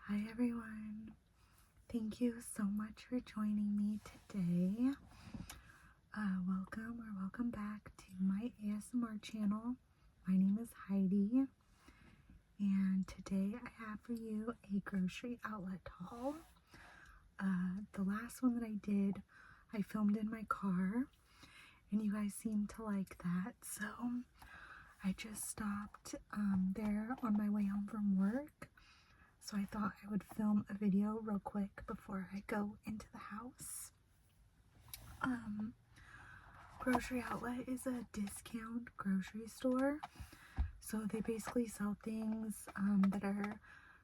Hi everyone, thank you so much for joining me today. Welcome back to my ASMR channel. My name is Heidi, and today I have for you a grocery outlet haul. The last one that I did, I filmed in my car, and you guys seemed to like that, so I just stopped there on my way home from work. So I thought I would film a video real quick before I go into the house. Grocery Outlet is a discount grocery store. So they basically sell things that are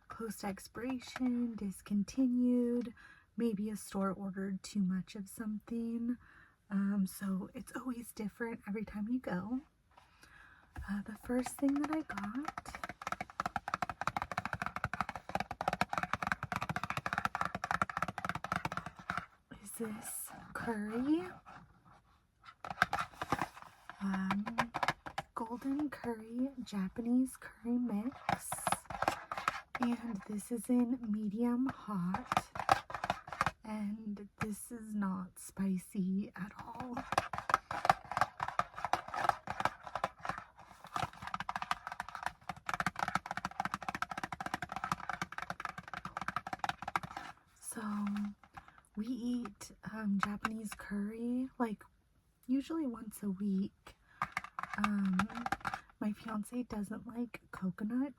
close to expiration, discontinued, maybe a store ordered too much of something. So it's always different every time you go. The first thing that I got is this curry, golden curry Japanese curry mix, and this is in medium hot, and this is not spicy at all. So we eat Japanese curry like usually once a week. My fiance doesn't like coconut,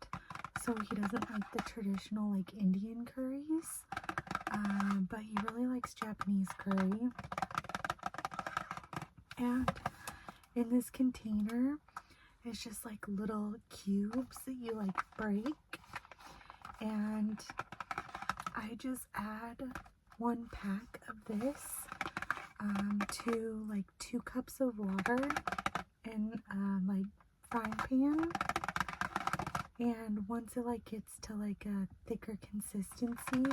so he doesn't like the traditional like Indian curries, but he really likes Japanese curry. And in this container, it's just like little cubes that you like break, and I just add 1 pack of this to like 2 cups of water in like frying pan, and once it like gets to like a thicker consistency,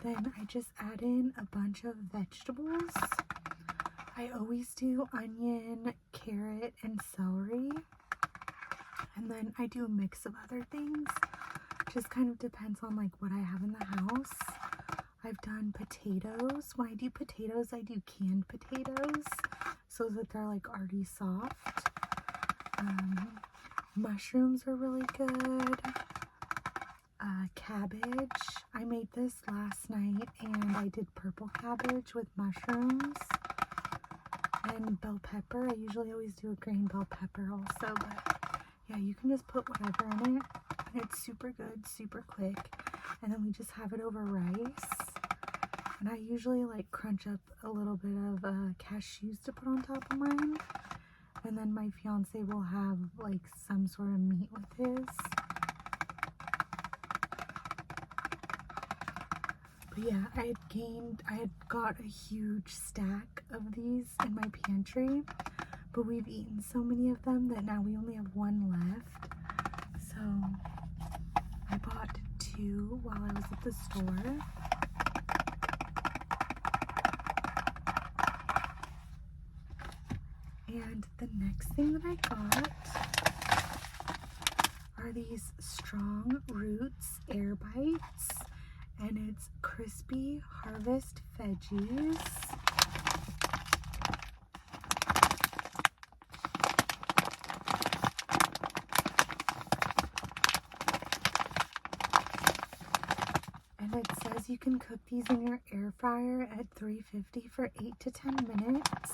then I just add in a bunch of vegetables. I always do onion, carrot, and celery, and then I do a mix of other things. Just kind of depends on like what I have in the house. I've done potatoes. When I do potatoes, I do canned potatoes so that they're like already soft. Mushrooms are really good. Cabbage. I made this last night, and I did purple cabbage with mushrooms and bell pepper. I usually always do a green bell pepper also, but yeah, you can just put whatever in it, and it's super good, super quick. And then we just have it over rice. And I usually like crunch up a little bit of cashews to put on top of mine. And then my fiance will have like some sort of meat with his. But yeah, I had got a huge stack of these in my pantry, but we've eaten so many of them that now we only have 1 left. So I bought 2 while I was at the store. And the next thing that I got are these Strong Roots Air Bites, and it's crispy harvest veggies. And it says you can cook these in your air fryer at 350 for 8 to 10 minutes.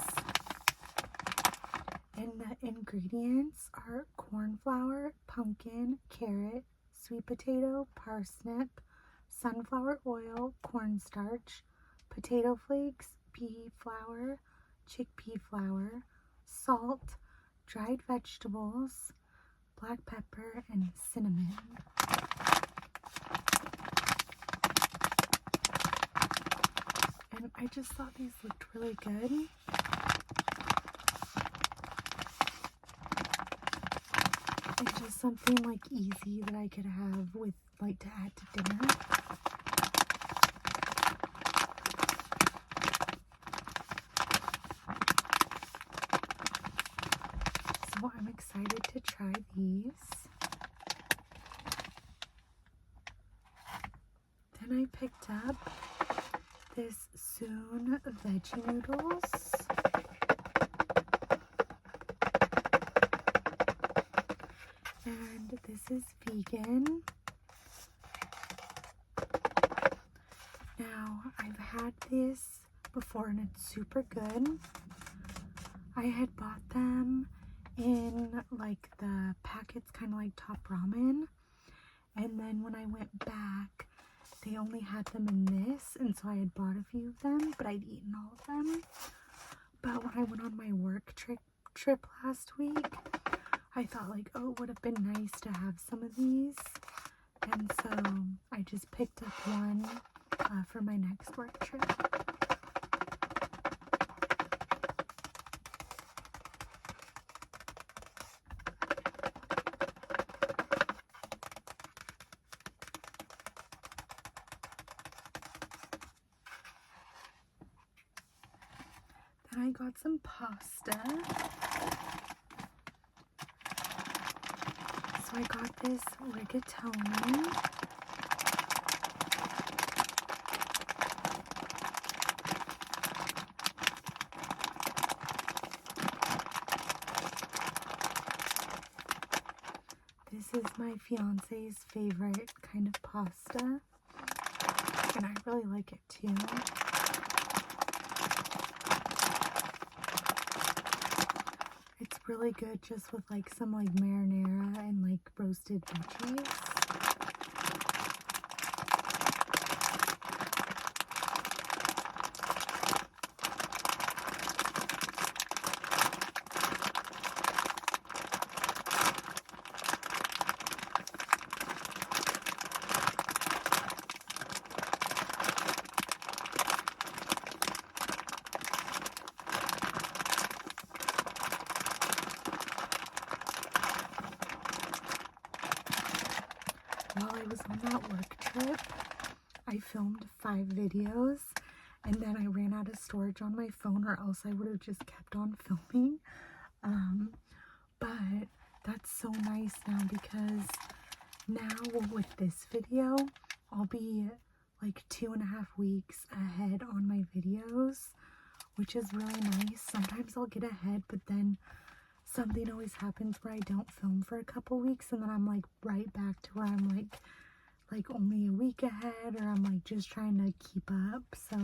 And the ingredients are corn flour, pumpkin, carrot, sweet potato, parsnip, sunflower oil, cornstarch, potato flakes, pea flour, chickpea flour, salt, dried vegetables, black pepper, and cinnamon. And I just thought these looked really good. It's just something like easy that I could have with like to add to dinner. So I'm excited to try these. Then I picked up this Soon veggie noodles. And this is vegan. Now, I've had this before and it's super good. I had bought them in like the packets, kind of like Top Ramen. And then when I went back, they only had them in this. And so I had bought a few of them, but I'd eaten all of them. But when I went on my work trip last week, I thought like, oh, it would have been nice to have some of these. And so I just picked up one for my next work trip. Then I got some pasta. So I got this rigatoni. This is my fiance's favorite kind of pasta, and I really like it too. It's really good just with like some like marinara and like roasted veggies. While I was on that work trip, I filmed 5 videos, and then I ran out of storage on my phone, or else I would have just kept on filming. But that's so nice now, because now with this video, I'll be like 2.5 weeks ahead on my videos, which is really nice. Sometimes I'll get ahead, but then something always happens where I don't film for a couple weeks, and then I'm like right back to where I'm like only a week ahead, or I'm like just trying to keep up. So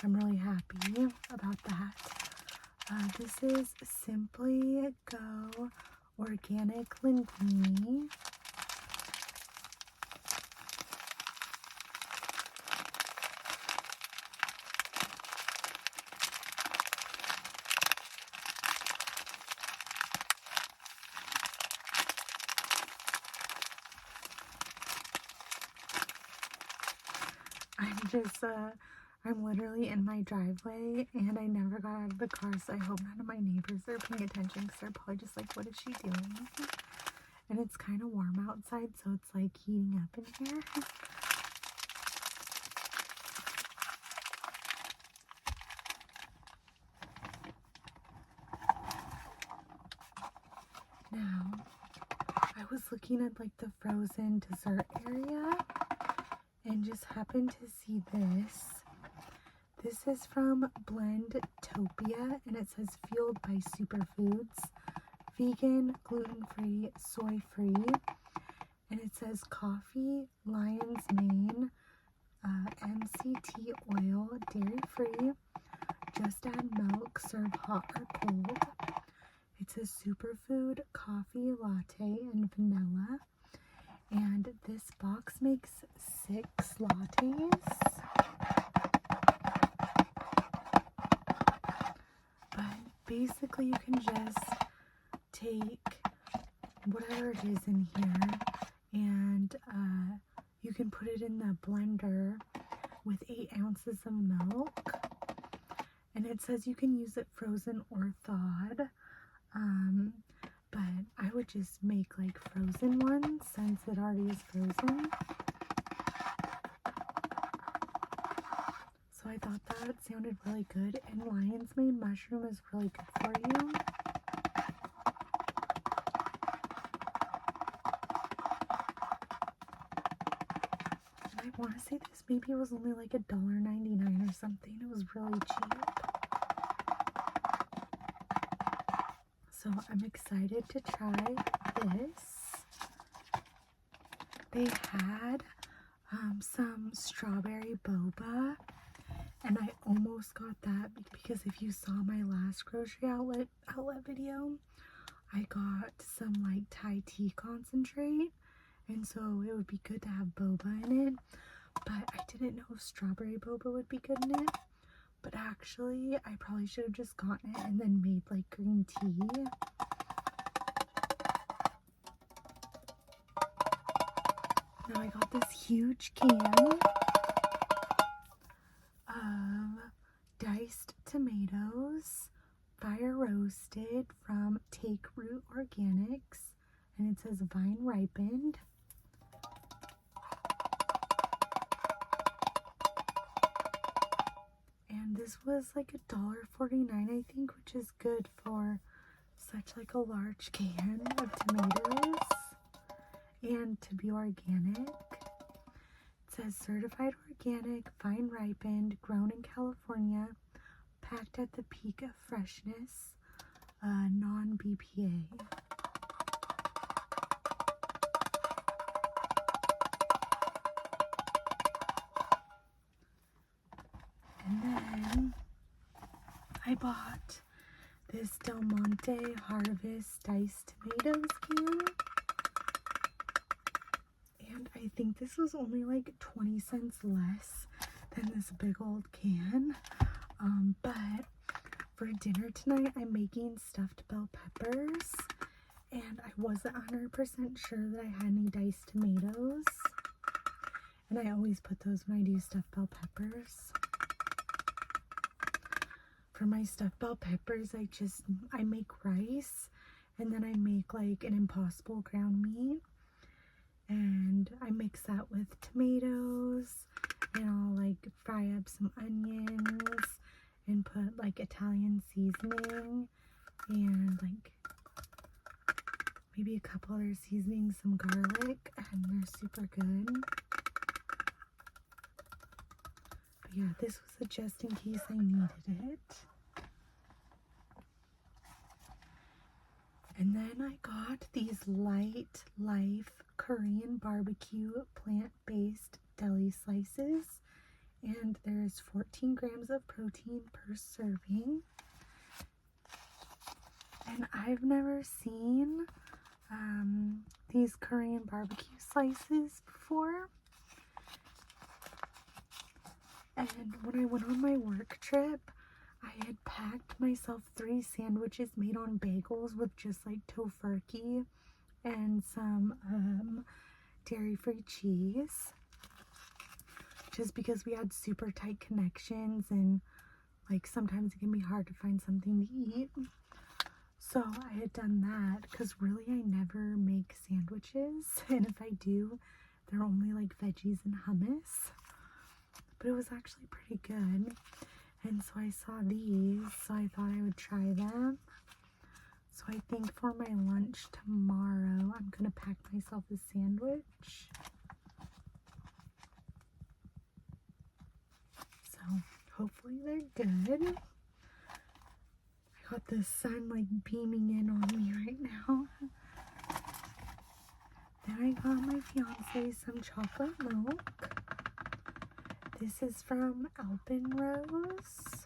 I'm really happy about that. This is Simply Go Organic Linguine. I'm literally in my driveway, and I never got out of the car, so I hope none of my neighbors are paying attention, because they're probably just like, what is she doing? And it's kind of warm outside, so it's like heating up in here. Now, I was looking at like the frozen dessert area, and just happened to see this. This is from Blendtopia, and it says fueled by superfoods, vegan, gluten-free, soy-free, and it says coffee, lion's mane, MCT oil, dairy-free, just add milk, serve hot or cold. It says superfood, coffee, latte, and vanilla, and this box makes 6 lattes. But basically you can just take whatever it is in here, and you can put it in the blender with 8 ounces of milk, and it says you can use it frozen or thawed, but I would just make like frozen ones since it already is frozen. So I thought that sounded really good, and lion's mane mushroom is really good for you. I want to say this maybe was only like $1.99 or something. It was really cheap. So I'm excited to try this. They had some strawberry boba, and I almost got that because if you saw my last grocery outlet video, I got some like Thai tea concentrate, and so it would be good to have boba in it, but I didn't know if strawberry boba would be good in it. But actually, I probably should have just gotten it and then made like green tea. Now I got this huge can of diced tomatoes, fire roasted from Take Root Organics, and it says vine ripened. And this was like $1.49, I think, which is good for such like a large can of tomatoes and to be organic. It says certified organic, vine ripened, grown in California, packed at the peak of freshness, non-BPA. And then I bought this Del Monte Harvest diced tomatoes can. And I think this was only like 20 cents less than this big old can. But for dinner tonight, I'm making stuffed bell peppers. And I wasn't 100% sure that I had any diced tomatoes. And I always put those when I do stuffed bell peppers. For my stuffed bell peppers, I make rice, and then I make like an Impossible ground meat, and I mix that with tomatoes, and I'll like fry up some onions and put like Italian seasoning and like maybe a couple other seasonings, some garlic, and they're super good. But yeah, this was a just in case I needed it. And then I got these Light Life Korean barbecue plant-based deli slices, and there's 14 grams of protein per serving. And I've never seen these Korean barbecue slices before. And when I went on my work trip, I had packed myself 3 sandwiches made on bagels with just like tofurkey and some dairy-free cheese, just because we had super tight connections and like sometimes it can be hard to find something to eat. So I had done that because really I never make sandwiches, and if I do, they're only like veggies and hummus. But it was actually pretty good. And so I saw these, so I thought I would try them. So I think for my lunch tomorrow, I'm going to pack myself a sandwich. So hopefully they're good. I got the sun like beaming in on me right now. Then I got my fiance some chocolate milk. This is from Alpenrose,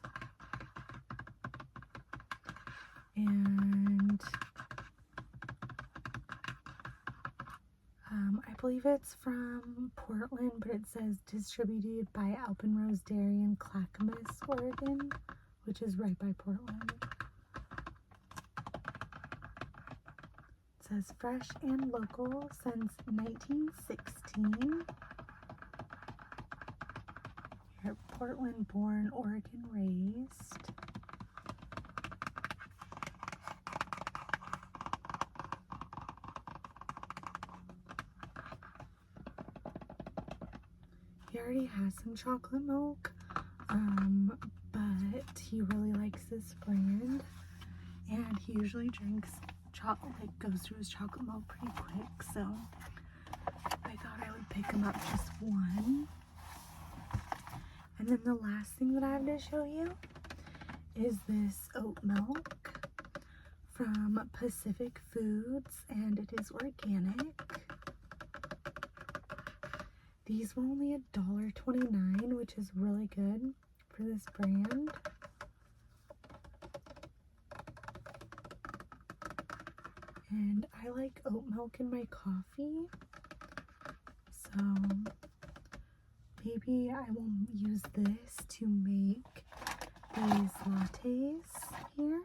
and I believe it's from Portland, but it says distributed by Alpenrose Dairy in Clackamas, Oregon, which is right by Portland. It says fresh and local since 1916. Portland born, Oregon raised. He already has some chocolate milk, but he really likes this brand, and he usually drinks chocolate, like goes through his chocolate milk pretty quick, so I thought I would pick them up just one. And then the last thing that I have to show you is this oat milk from Pacific Foods, and it is organic. These were only $1.29, which is really good for this brand. And I like oat milk in my coffee, so maybe I will use this to make these lattes here.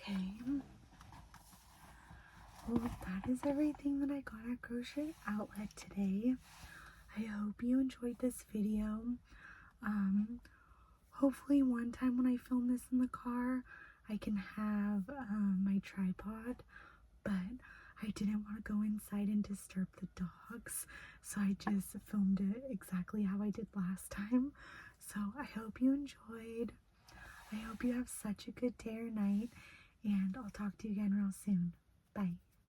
Okay. Well, that is everything that I got at Grocery Outlet today. I hope you enjoyed this video. Hopefully one time when I film this in the car, I can have my tripod, but I didn't want to go inside and disturb the dogs, so I just filmed it exactly how I did last time. So I hope you enjoyed. I hope you have such a good day or night, and I'll talk to you again real soon. Bye.